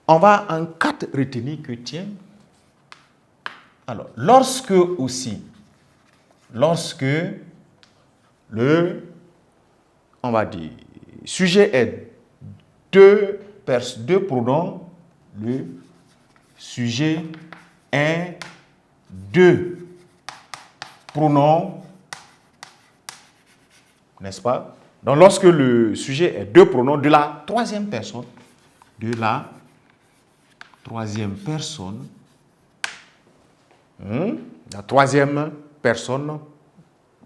on va en 4 retenir que tiens. Alors, lorsque on va dire, sujet est deux pronoms, le sujet est deux pronoms, n'est-ce pas? Donc, lorsque le sujet est deux pronoms de la troisième personne, la troisième personne,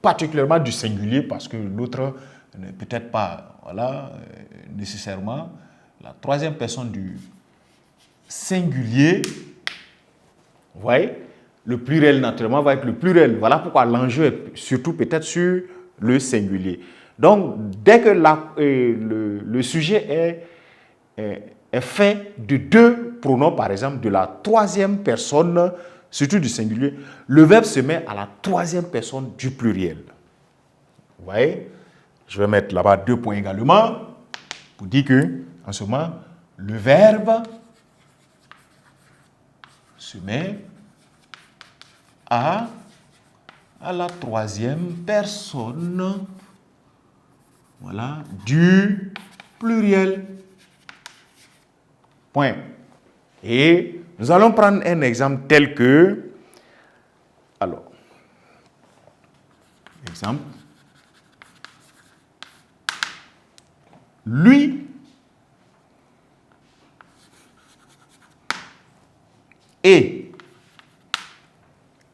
particulièrement du singulier, parce que l'autre n'est peut-être pas, voilà, nécessairement, la troisième personne du singulier, vous voyez, le pluriel naturellement va être le pluriel. Voilà pourquoi l'enjeu est surtout peut-être sur le singulier. Donc, dès que le sujet est fait de deux pronoms, par exemple, de la troisième personne, surtout du singulier, le verbe se met à la troisième personne du pluriel. Vous voyez? Je vais mettre là-bas 2 points également pour dire que, en ce moment, le verbe se met à la troisième personne, voilà, du pluriel. Point. Et nous allons prendre un exemple tel que, alors, exemple, lui et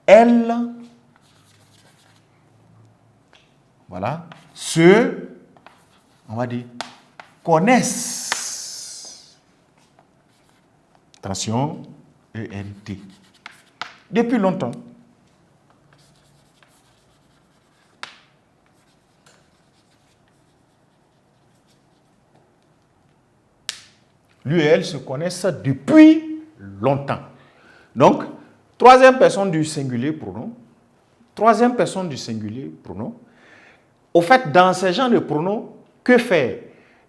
elle, voilà, on va dire, connaissent. Attention, ENT. Depuis longtemps. Lui et elle se connaissent depuis longtemps. Donc, troisième personne du singulier pronom. Troisième personne du singulier pronom. Au fait, dans ce genre de pronoms, que faire?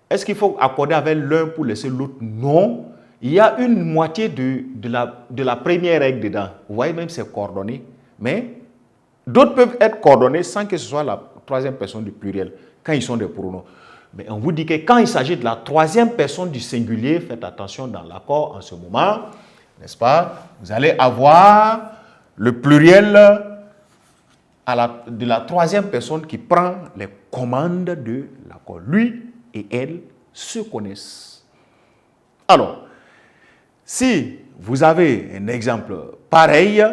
Est-ce qu'il faut accorder avec l'un pour laisser l'autre? Non. Il y a une moitié de la première règle dedans. Vous voyez, même c'est coordonné. Mais d'autres peuvent être coordonnés sans que ce soit la troisième personne du pluriel, quand ils sont des pronoms. Mais on vous dit que quand il s'agit de la troisième personne du singulier, faites attention dans l'accord en ce moment, n'est-ce pas? Vous allez avoir le pluriel de la troisième personne qui prend les commandes de l'accord. Lui et elle se connaissent. Alors, si vous avez un exemple pareil,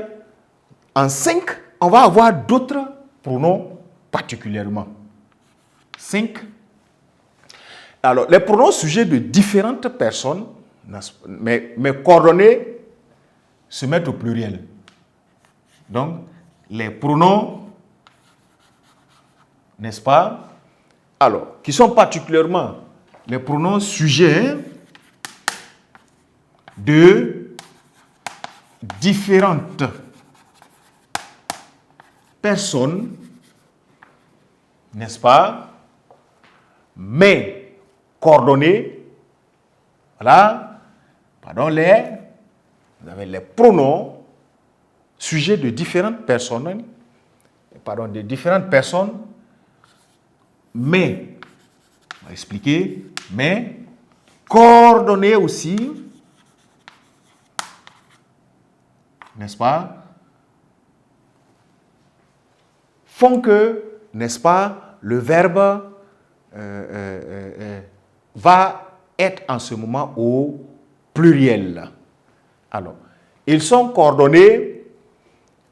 en 5, on va avoir d'autres pronoms particulièrement. 5. Alors, les pronoms sujets de différentes personnes, mais coordonnés, se mettent au pluriel. Donc, les pronoms, n'est-ce pas? Alors, qui sont particulièrement les pronoms sujets de différentes personnes, n'est-ce pas? Mais coordonnées, voilà, pardon, vous avez les pronoms sujets de différentes personnes, mais, on va expliquer, mais coordonnées aussi, n'est-ce pas, font que, n'est-ce pas, le verbe va être en ce moment au pluriel. Alors, ils sont coordonnés,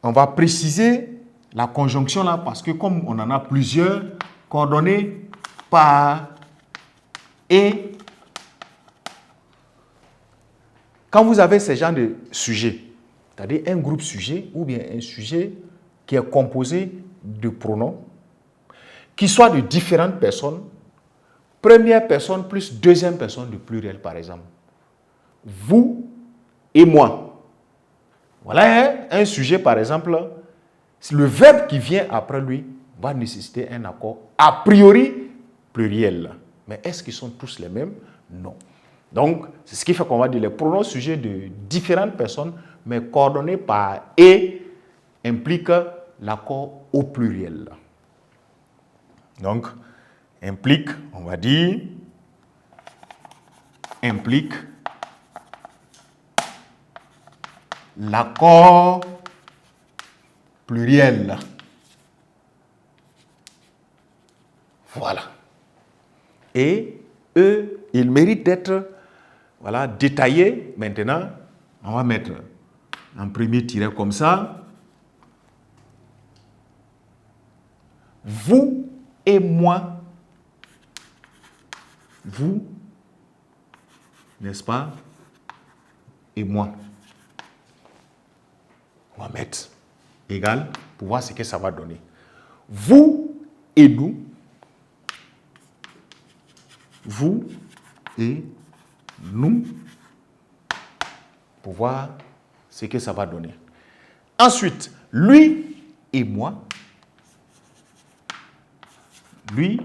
on va préciser la conjonction là, parce que comme on en a plusieurs, coordonnés par et. Quand vous avez ce genre de sujet, c'est-à-dire un groupe sujet ou bien un sujet qui est composé de pronoms, qui soit de différentes personnes, première personne plus deuxième personne du pluriel, par exemple. Vous et moi. Voilà un sujet, par exemple, le verbe qui vient après lui va nécessiter un accord a priori pluriel. Mais est-ce qu'ils sont tous les mêmes? Non. Donc, c'est ce qui fait qu'on va dire les pronoms sujets de différentes personnes, mais coordonnés par « et » impliquent l'accord au pluriel. Donc, implique, on va dire, implique l'accord pluriel. Voilà. Et eux, ils méritent d'être détaillés. Maintenant, on va mettre un premier tiret comme ça. Vous et moi. Vous, n'est-ce pas? Et moi. On va mettre égal pour voir ce que ça va donner. Vous et nous. Vous et nous. Pour voir ce que ça va donner. Ensuite, lui et moi. Lui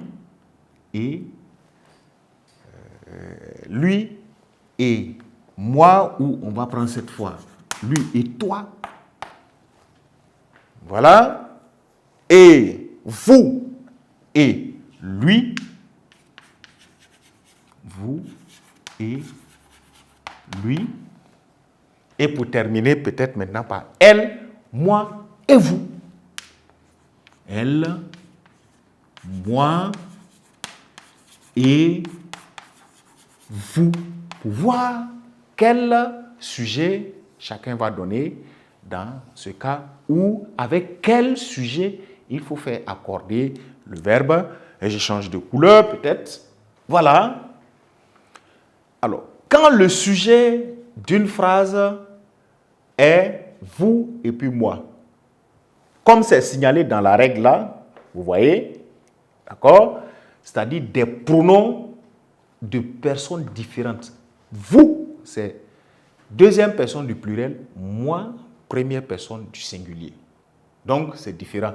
et moi, ou on va prendre cette fois lui et toi. Voilà. Et vous et lui. Vous et lui. Et pour terminer, peut-être maintenant par elle, moi et vous. Elle, moi et vous. Pour voir quel sujet chacun va donner dans ce cas ou avec quel sujet il faut faire accorder le verbe. Et je change de couleur peut-être. Voilà. Alors, quand le sujet d'une phrase est vous et puis moi, comme c'est signalé dans la règle là, vous voyez, d'accord? C'est-à-dire des pronoms de personnes différentes. Vous, c'est deuxième personne du pluriel, moi, première personne du singulier. Donc, c'est différent.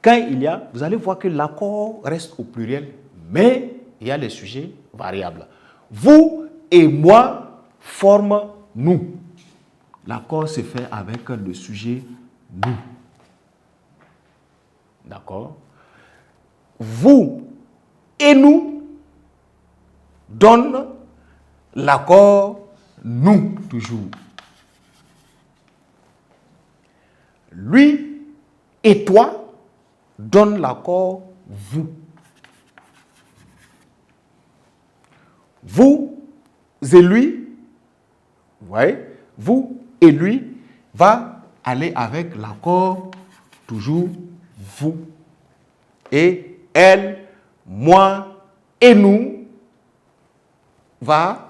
Quand il y a, vous allez voir que l'accord reste au pluriel, mais il y a les sujets variables. Vous et moi forment nous. L'accord se fait avec le sujet nous. D'accord? Vous et nous donnent l'accord nous, toujours. Lui et toi donnent l'accord vous. Vous et lui, vous voyez, vous et lui va aller avec l'accord toujours vous. Et elle, moi et nous va,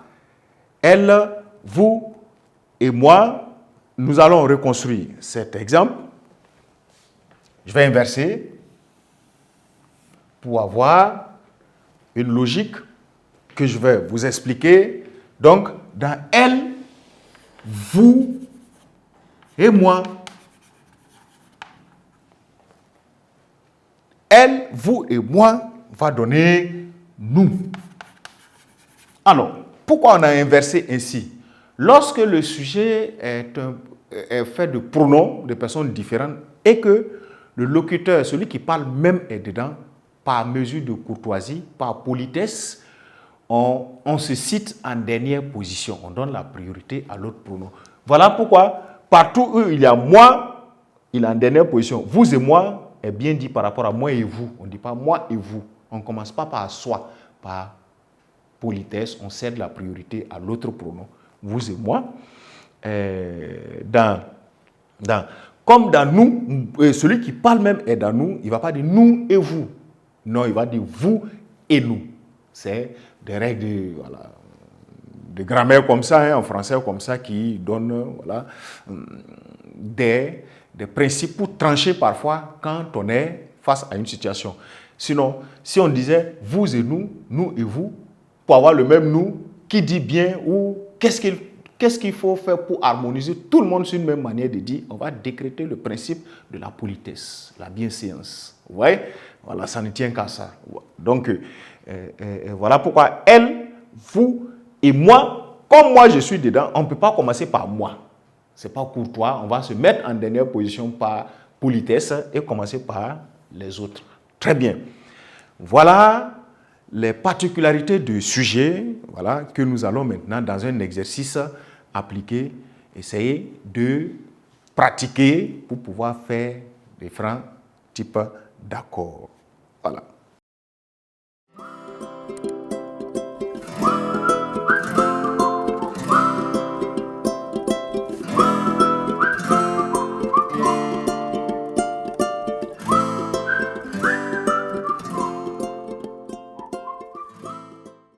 elle, vous et moi. Nous allons reconstruire cet exemple. Je vais inverser pour avoir une logique que je vais vous expliquer. Donc, dans elle, vous et moi. Elle, vous et moi va donner nous. Alors, pourquoi on a inversé ainsi? Lorsque le sujet est fait de pronoms de personnes différentes et que le locuteur, celui qui parle même est dedans, par mesure de courtoisie, par politesse, on se cite en dernière position. On donne la priorité à l'autre pronom. Voilà pourquoi, partout où il y a moi, il est en dernière position. Vous et moi est bien dit par rapport à moi et vous. On ne dit pas moi et vous. On ne commence pas par soi, par politesse. On cède la priorité à l'autre pronom. Vous et moi. Comme dans nous, celui qui parle même est dans nous, il ne va pas dire nous et vous. Non, il va dire vous et nous. C'est des règles de grammaire comme ça, en français comme ça, qui donnent des principes pour trancher parfois quand on est face à une situation. Sinon, si on disait vous et nous et vous, pour avoir le même nous, qui dit bien ou qu'est-ce qu'il faut faire pour harmoniser tout le monde sur une même manière de dire, on va décréter le principe de la politesse, la bienséance. Vous voyez? Voilà, ça ne tient qu'à ça. Donc, voilà pourquoi elle, vous Et moi, comme moi je suis dedans, on ne peut pas commencer par moi. Ce n'est pas courtois, on va se mettre en dernière position par politesse et commencer par les autres. Très bien. Voilà les particularités du sujet, voilà, que nous allons maintenant, dans un exercice appliqué, essayer de pratiquer pour pouvoir faire différents types d'accords. Voilà.